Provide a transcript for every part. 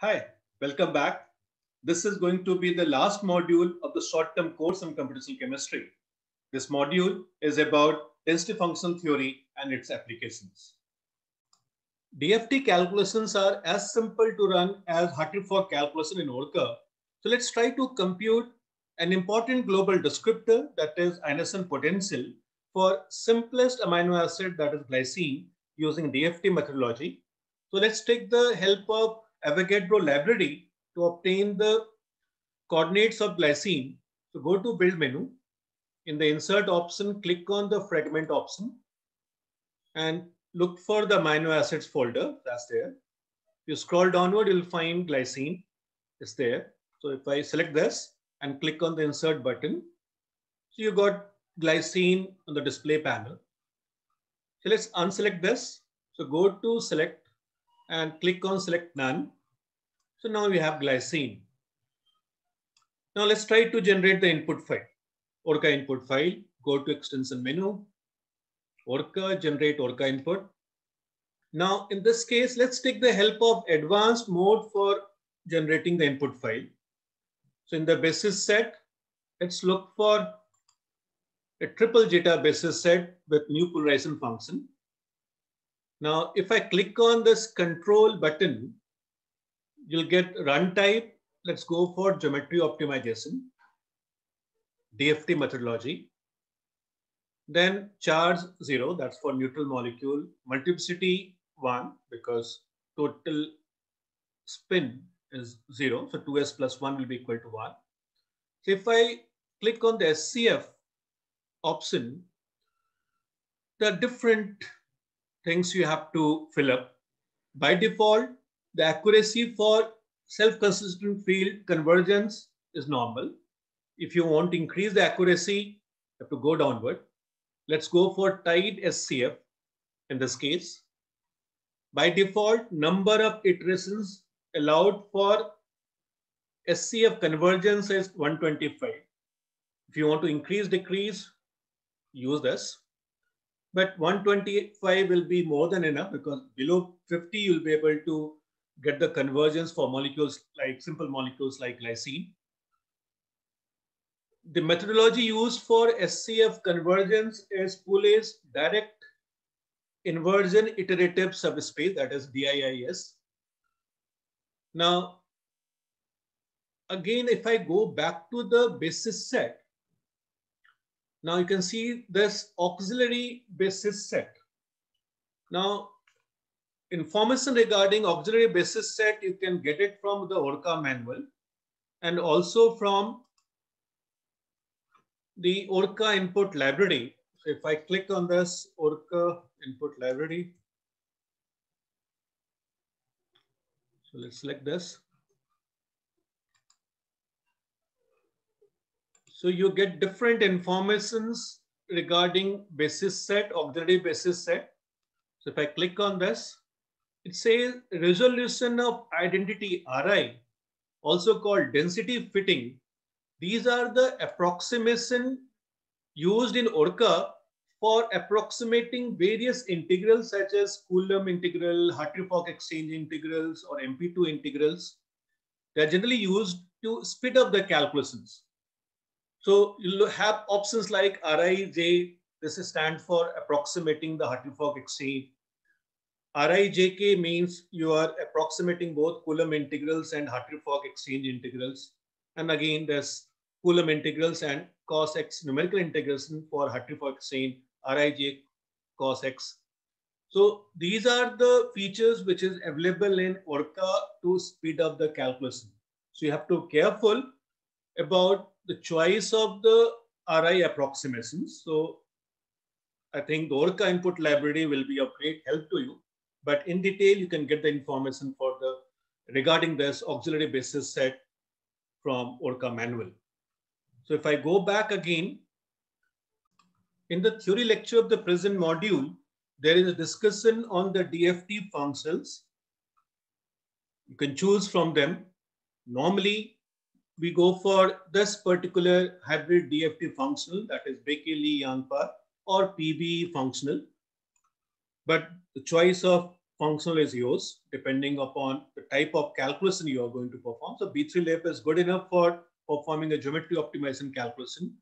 Hi, welcome back. This is going to be the last module of the short-term course on computational chemistry. This module is about density functional theory and its applications. DFT calculations are as simple to run as Hartree-Fock calculation in Orca. So let's try to compute an important global descriptor, that is Anderson potential, for simplest amino acid, that is glycine, using DFT methodology. So let's take the help of Avogadro library to obtain the coordinates of glycine. So go to build menu. In the insert option, click on the fragment option and look for the amino acids folder. That's there. If you scroll downward, you'll find glycine. It's there. So if I select this and click on the insert button, so you got glycine on the display panel. So let's unselect this. So go to select and click on select none. So now we have glycine. Now let's try to generate the input file. Orca input file, go to extension menu, Orca, generate Orca input. Now in this case, let's take the help of advanced mode for generating the input file. So in the basis set, let's look for a triple zeta basis set with new polarization function. Now, if I click on this control button, you'll get run type. Let's go for geometry optimization, DFT methodology. Then charge 0, that's for neutral molecule. Multiplicity 1, because total spin is 0. So 2s plus 1 will be equal to 1. So if I click on the SCF option, there are different things you have to fill up. By default, the accuracy for self-consistent field convergence is normal. If you want to increase the accuracy, you have to go downward. Let's go for tied SCF in this case. By default, number of iterations allowed for SCF convergence is 125. If you want to increase, decrease, use this. But 125 will be more than enough, because below 50, you'll be able to get the convergence for molecules like simple molecules like glycine. The methodology used for SCF convergence is Pouillet's direct inversion iterative subspace, that is DIIS. Now, again, if I go back to the basis set, now you can see this auxiliary basis set. Now, information regarding auxiliary basis set, you can get it from the Orca manual and also from the Orca input library. So if I click on this Orca input library, so let's select this. So you get different informations regarding basis set, auxiliary basis set. So if I click on this, it says resolution of identity Ri, also called density fitting. These are the approximation used in Orca for approximating various integrals such as Coulomb integral, Hartree-Fock exchange integrals, or MP2 integrals. They are generally used to speed up the calculations. So you'll have options like Rij. This stands for approximating the Hartree-Fock exchange. Rijk means you are approximating both Coulomb integrals and Hartree-Fock exchange integrals. And again, there's Coulomb integrals and cos x numerical integration for Hartree-Fock exchange, Rij cos x. So these are the features which is available in Orca to speed up the calculation. So you have to be careful about the choice of the Ri approximations. So I think the Orca input library will be of great help to you. But in detail, you can get the information for the regarding this auxiliary basis set from Orca manual. So if I go back again, in the theory lecture of the present module, there is a discussion on the DFT functions. You can choose from them. Normally, we go for this particular hybrid DFT functional, that is Baker-Lee-Yang-Park or PBE functional. But the choice of functional is yours, depending upon the type of calculation you are going to perform. So B3LIF is good enough for performing a geometry optimization calculation.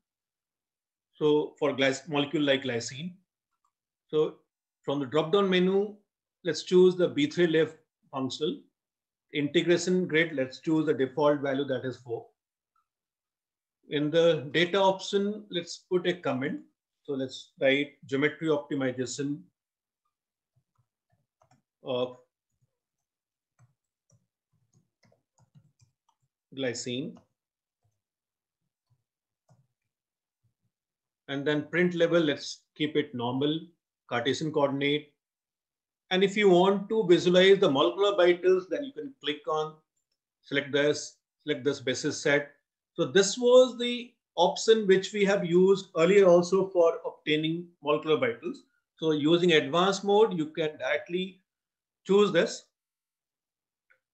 So for molecule like glycine. So from the drop-down menu, let's choose the B3LIF functional. Integration grid, let's choose the default value, that is 4. In the data option, let's put a comment. So let's write geometry optimization of glycine. And then print level, let's keep it normal, Cartesian coordinate. And if you want to visualize the molecular vitals, then you can click on, select this basis set. So this was the option which we have used earlier also for obtaining molecular vitals. So using advanced mode, you can directly choose this.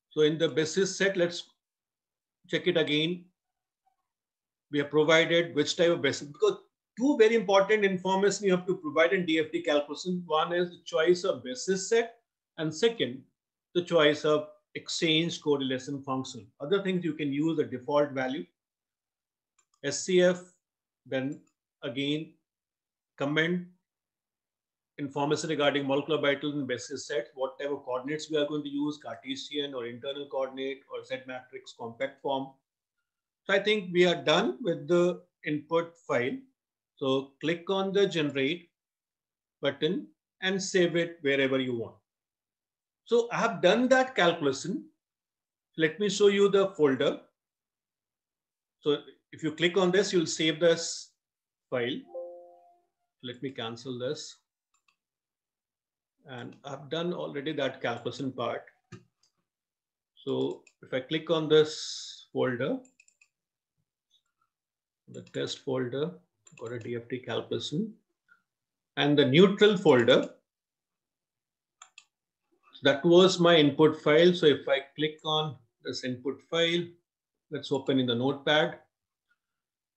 So in the basis set, let's check it again. We have provided which type of basis, because two very important information you have to provide in DFT calculation. One is the choice of basis set, and second, the choice of exchange correlation function. Other things you can use the default value, SCF, then again comment information regarding molecular vitals and basis sets, whatever coordinates we are going to use, Cartesian or internal coordinate or Z matrix compact form. So I think we are done with the input file. So click on the generate button and save it wherever you want. So I have done that calculation. Let me show you the folder. So if you click on this, you'll save this file. Let me cancel this. And I've done already that calculation part. So if I click on this folder, the test folder, got a DFT calculation, and the neutral folder, that was my input file. So if I click on this input file, let's open in the notepad.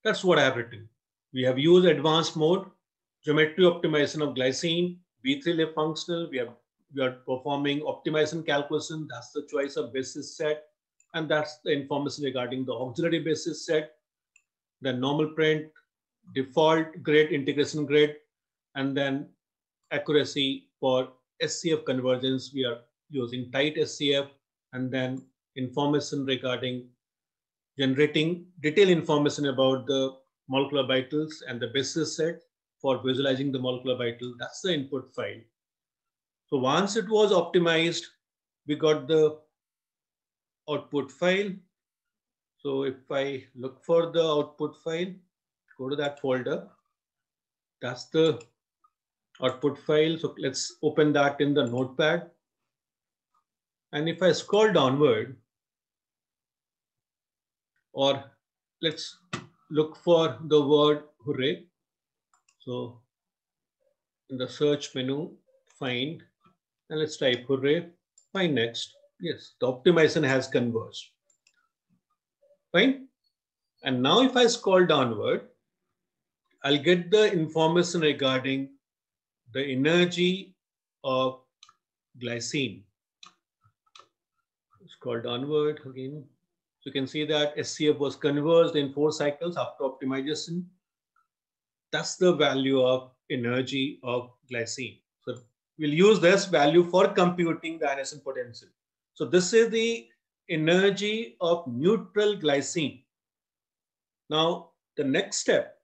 That's what I have written. We have used advanced mode, geometry optimization of glycine, B3LIF functional. We are performing optimization calculation. That's the choice of basis set. And that's the information regarding the auxiliary basis set, the normal print, default grid, integration grid, and then accuracy for SCF convergence. We are using tight SCF, and then information regarding generating detailed information about the molecular vitals and the basis set for visualizing the molecular vital. That's the input file. So once it was optimized, we got the output file. So if I look for the output file, go to that folder. That's the output file. So let's open that in the notepad. And if I scroll downward, or let's look for the word hooray. So in the search menu, find, and let's type hooray, find next. Yes, the optimization has converged. Fine. And now if I scroll downward, I'll get the information regarding the energy of glycine. Scroll downward again. So you can see that SCF was converged in 4 cycles after optimization. That's the value of energy of glycine. So we'll use this value for computing the ionization potential. So this is the energy of neutral glycine. Now, the next step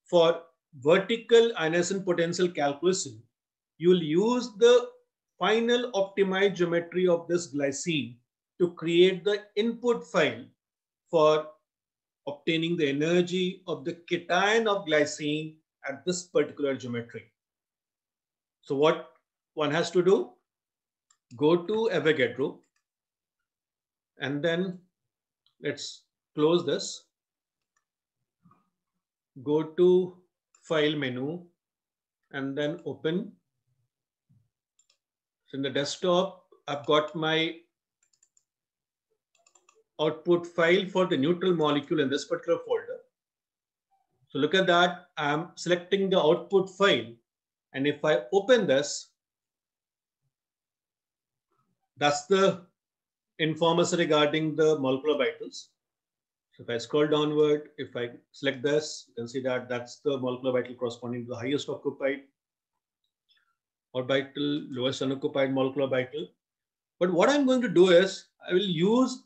for vertical ionization potential calculation, you'll use the final optimized geometry of this glycine to create the input file for obtaining the energy of the cation of glycine at this particular geometry. So what one has to do, go to Avogadro, and then let's close this. Go to File menu, and then open. So in the desktop, I've got my output file for the neutral molecule in this particular folder. So look at that. I'm selecting the output file. And if I open this, That's the information regarding the molecular vitals. So if I scroll downward, if I select this, you can see that that's the molecular vital corresponding to the highest occupied orbital, lowest unoccupied molecular vital. But what I'm going to do is I will use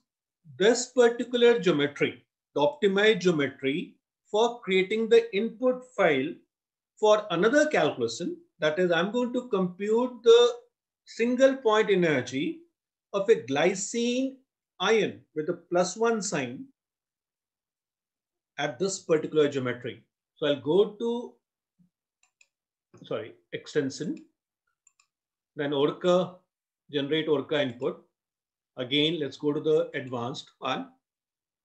this particular geometry, the optimized geometry, for creating the input file for another calculation. That is, I'm going to compute the single point energy of a glycine ion with a +1 sign at this particular geometry. So I'll go to, extension, then Orca, generate Orca input. Again, let's go to the advanced one.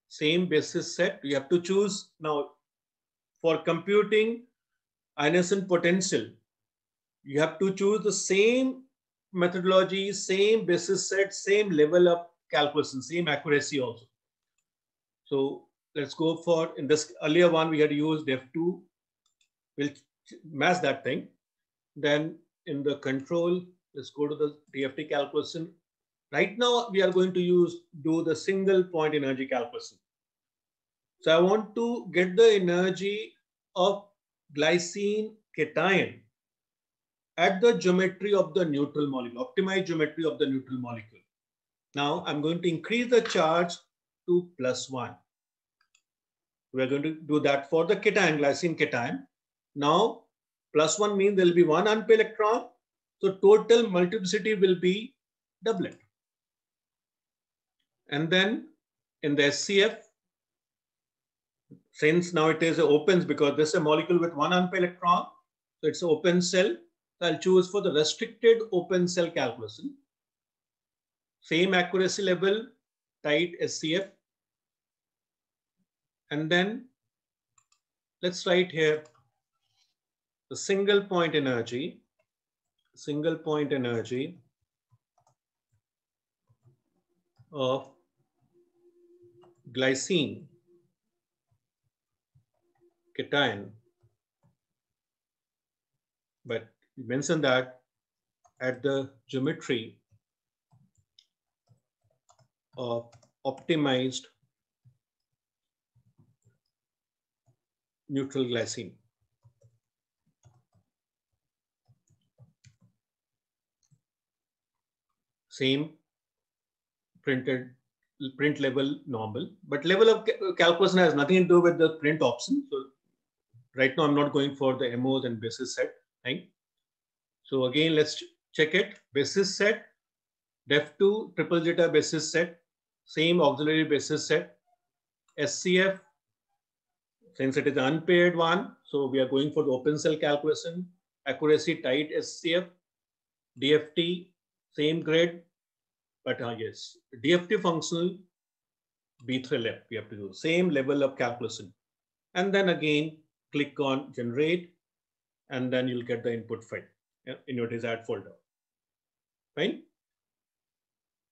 Same basis set. You have to choose now for computing ionization potential. You have to choose the same methodology, same basis set, same level of calculation, same accuracy also. So let's go for, in this earlier one, we had used F2. We'll match that thing. Then in the control, let's go to the DFT calculation. Right now, we are going to do the single point energy calculation. So I want to get the energy of glycine cation at the geometry of the neutral molecule, optimized geometry of the neutral molecule. Now I'm going to increase the charge to +1. We're going to do that for the cation, glycine cation. Now +1 means there will be one unpaired electron. So total multiplicity will be doublet. And then in the SCF, since now it is opens because this is a molecule with one unpaired electron, so it's an open cell. So I'll choose for the restricted open cell calculation. Same accuracy level, tight SCF. And then let's write here the single point energy of glycine cation, but we mentioned that at the geometry of optimized neutral glycine. Same print level normal, but level of calculation has nothing to do with the print option. So right now I'm not going for the MOs and basis set thing. So again, let's check it. Basis set, def2 triple zeta basis set, same auxiliary basis set, SCF, since it is an unpaired one, so we are going for the open cell calculation, accuracy tight SCF, DFT, same grid, but yes, DFT functional, B3 left, we have to do same level of calculation. And then again, click on generate, and then you'll get the input file in your desired folder. Fine.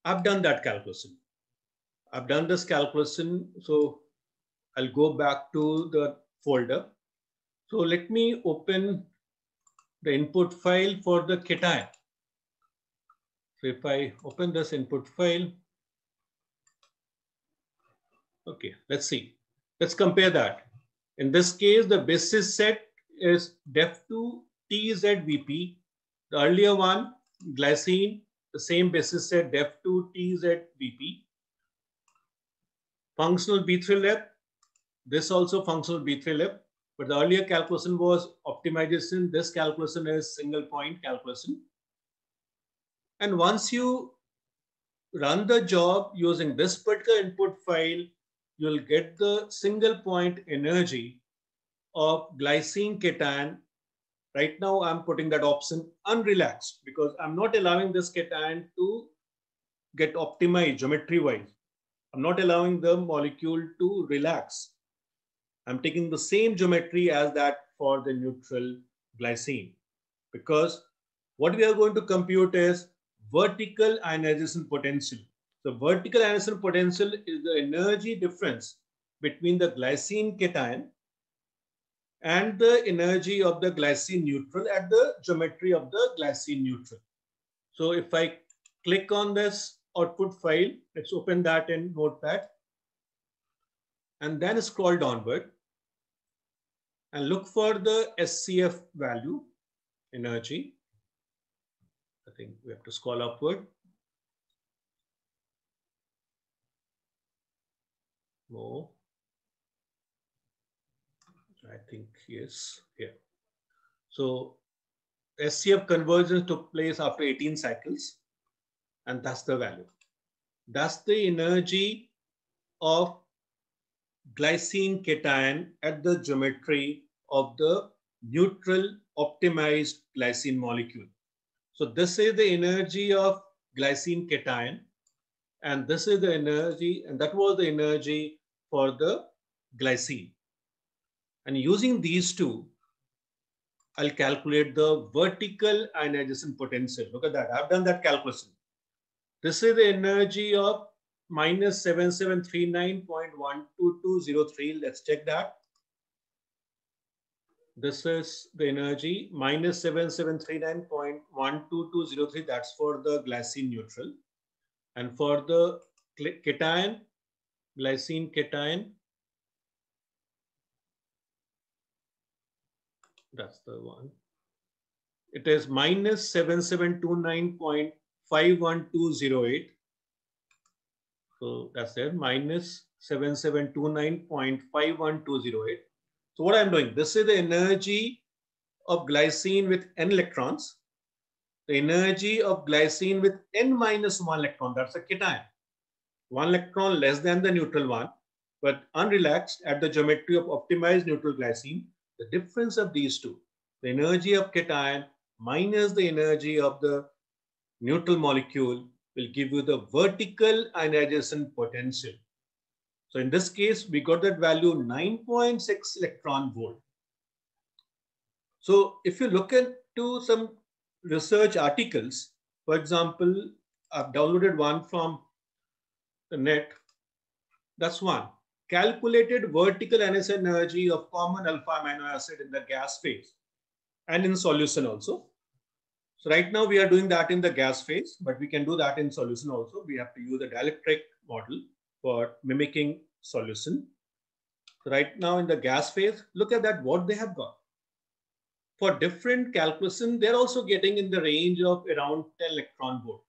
I've done that calculation. I've done this calculation. So I'll go back to the folder. So let me open the input file for the cation. So if I open this input file, okay, let's see. Let's compare that. In this case, the basis set is def2 TZVP. The earlier one, glycine, the same basis set def2 TZVP. Functional B3 left. This also functional B3 left. But the earlier calculation was optimization. This calculation is single point calculation. And once you run the job using this particular input file, you'll get the single point energy of glycine cation. Right now, I'm putting that option unrelaxed because I'm not allowing this cation to get optimized geometry-wise. I'm not allowing the molecule to relax. I'm taking the same geometry as that for the neutral glycine, because what we are going to compute is vertical ionization potential. So vertical ionization potential is the energy difference between the glycine cation and the energy of the glycine neutral at the geometry of the glycine neutral. So if I click on this output file. Let's open that in Notepad. And then scroll downward and look for the SCF value, energy. I think we have to scroll upward. More. I think yes, yeah. So SCF convergence took place after 18 cycles, and that's the value. That's the energy of glycine cation at the geometry of the neutral optimized glycine molecule. So this is the energy of glycine cation, and this is the energy, and that was the energy for the glycine. And using these two, I'll calculate the vertical ionization potential. Look at that. I've done that calculation. This is the energy of minus 7739.12203. Let's check that. This is the energy minus 7739.12203. That's for the glycine neutral. And for the cation, glycine cation, that's the one. It is minus 7729.51208. So that's there, minus 7729.51208. So what I'm doing, this is the energy of glycine with n electrons. The energy of glycine with n minus 1 electron, that's a cation. 1 electron less than the neutral one, but unrelaxed at the geometry of optimized neutral glycine. The difference of these two, the energy of cation minus the energy of the neutral molecule, will give you the vertical ionization potential. So in this case, we got that value 9.6 electron volt. So if you look into some research articles, for example, I've downloaded one from the net. That's one. Calculated vertical ionization energy of common alpha amino acid in the gas phase and in solution also. So right now we are doing that in the gas phase, but we can do that in solution also. We have to use a dielectric model for mimicking solution. So right now in the gas phase, look at that, what they have got. For different calculation, they're also getting in the range of around 10 electron volt.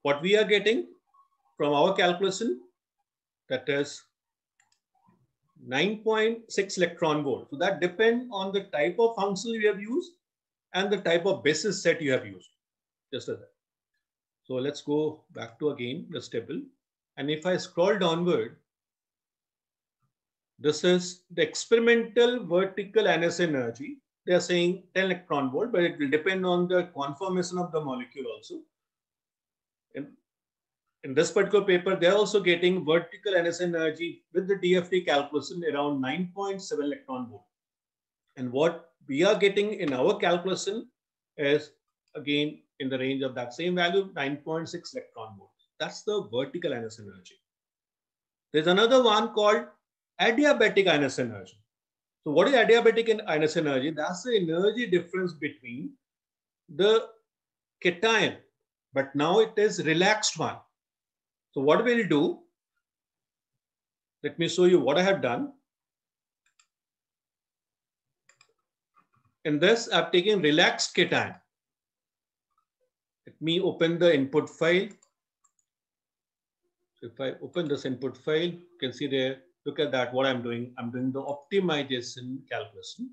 What we are getting from our calculation, that is 9.6 electron volt. So that depends on the type of function you have used and the type of basis set you have used. Just as that. So let's go back to again the table. And if I scroll downward, this is the experimental vertical ionization energy. They are saying 10 electron volt, but it will depend on the conformation of the molecule also. In this particular paper, they're also getting vertical ionization energy with the DFT calculation around 9.7 electron volt. And what we are getting in our calculation is again in the range of that same value, 9.6 electron volts. That's the vertical ionization energy. There's another one called adiabatic ionization energy. So what is adiabatic ionization energy? That's the energy difference between the cation, but now it is relaxed one. So what we'll do, let me show you what I have done. In this, I've taken relaxed cation. Let me open the input file. So if I open this input file, you can see there, look at that, what I'm doing. I'm doing the optimization calculation.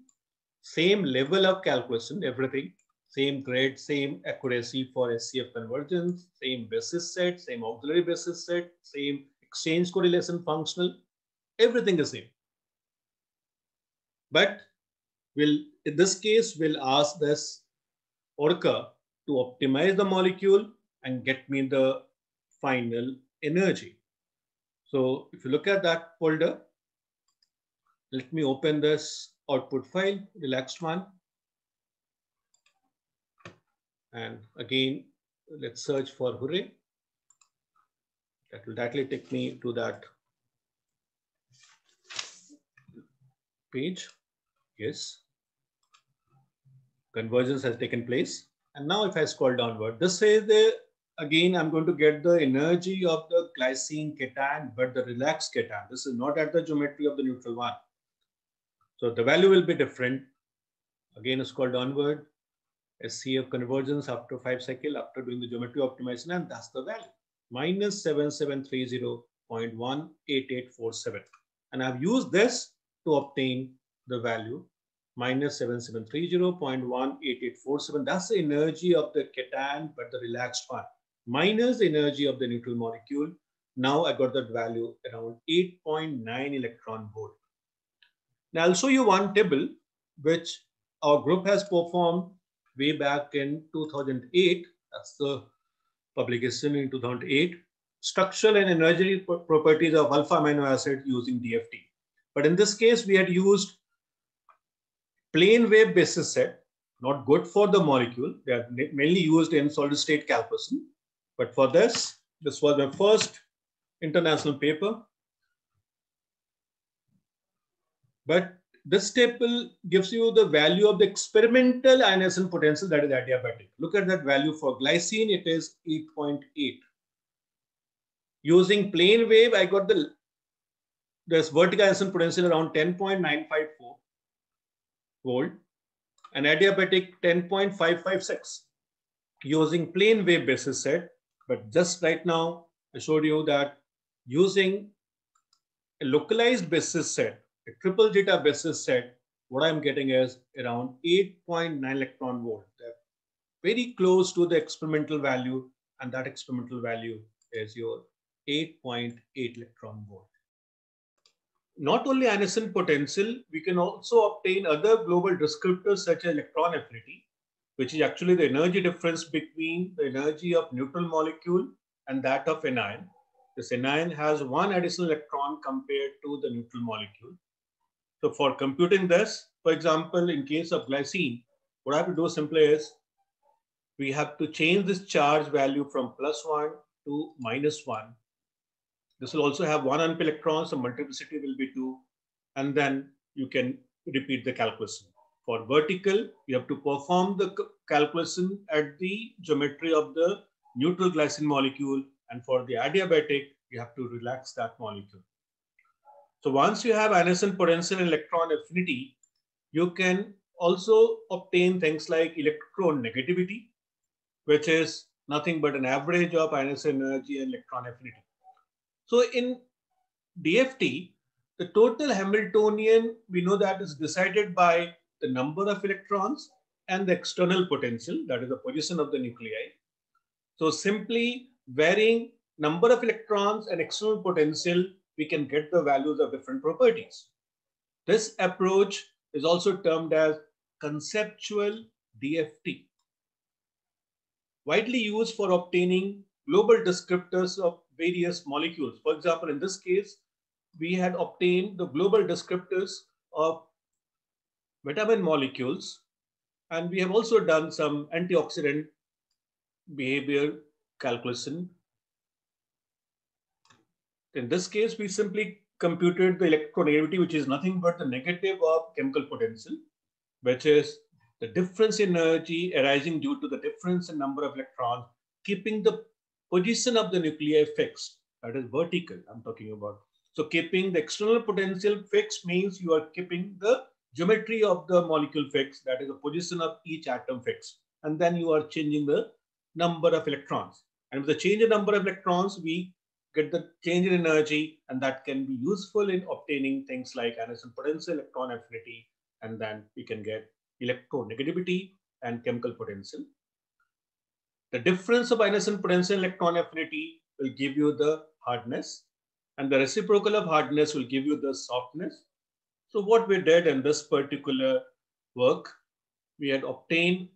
Same level of calculation, everything. Same grade, same accuracy for SCF convergence, same basis set, same auxiliary basis set, same exchange correlation functional, everything is same. But in this case, we'll ask this Orca to optimize the molecule and get me the final energy. So if you look at that folder, let me open this output file, relaxed one. And again, let's search for Hooray. That will directly take me to that page. Yes. Convergence has taken place. And now if I scroll downward, this is the, again, I'm going to get the energy of the glycine cation, but the relaxed cation. This is not at the geometry of the neutral one. So the value will be different. Again, scroll downward. SCF convergence after 5 cycles after doing the geometry optimization, and that's the value. Minus 7730.18847. And I've used this to obtain the value minus 7730.18847. That's the energy of the cation, but the relaxed one, minus the energy of the neutral molecule. Now I got that value around 8.9 electron volt. Now I'll show you one table which our group has performed way back in 2008. That's the publication in 2008. Structural and energy properties of alpha amino acid using DFT. But in this case, we had used plane wave basis set, not good for the molecule. They are mainly used in solid state calculation. But for this was my first international paper. But this table gives you the value of the experimental ionization potential, that is adiabatic. Look at that value for glycine, it is 8.8. Using plane wave, I got this vertical ionization potential around 10.954 volt and adiabatic 10.556 using plane wave basis set. But just right now, I showed you that using a localized basis set, a triple zeta basis set, what I'm getting is around 8.9 electron volt. They're very close to the experimental value, and that experimental value is your 8.8 electron volt. Not only ionization potential, we can also obtain other global descriptors such as electron affinity, which is actually the energy difference between the energy of neutral molecule and that of anion. This anion has one additional electron compared to the neutral molecule. So for computing this, for example, in case of glycine, what I have to do simply is we have to change this charge value from +1 to -1. This will also have one unpaired electron, so multiplicity will be 2. And then you can repeat the calculation. For vertical, you have to perform the calculation at the geometry of the neutral glycine molecule. And for the adiabatic, you have to relax that molecule. So once you have ionization potential and electron affinity, you can also obtain things like electronegativity, which is nothing but an average of ionization energy and electron affinity. So in DFT, the total Hamiltonian, we know that is decided by the number of electrons and the external potential, that is the position of the nuclei. So simply varying number of electrons and external potential, we can get the values of different properties. This approach is also termed as conceptual DFT. Widely used for obtaining global descriptors of various molecules. For example, in this case, we had obtained the global descriptors of vitamin molecules, and we have also done some antioxidant behavior calculation. In this case, we simply computed the electronegativity, which is nothing but the negative of chemical potential, which is the difference in energy arising due to the difference in number of electrons, keeping the position of the nuclei fixed. That is vertical I'm talking about. So keeping the external potential fixed means you are keeping the geometry of the molecule fixed, that is the position of each atom fixed. And then you are changing the number of electrons. And with the change in number of electrons, we get the change in energy, and that can be useful in obtaining things like ionization potential, electron affinity, and then we can get electronegativity and chemical potential. The difference of ionization potential and electron affinity will give you the hardness, and the reciprocal of hardness will give you the softness. So what we did in this particular work, we had obtained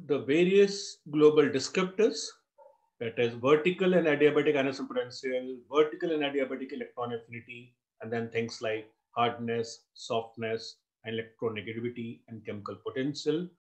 the various global descriptors, that is vertical and adiabatic ionization potential, vertical and adiabatic electron affinity, and then things like hardness, softness, and electronegativity and chemical potential.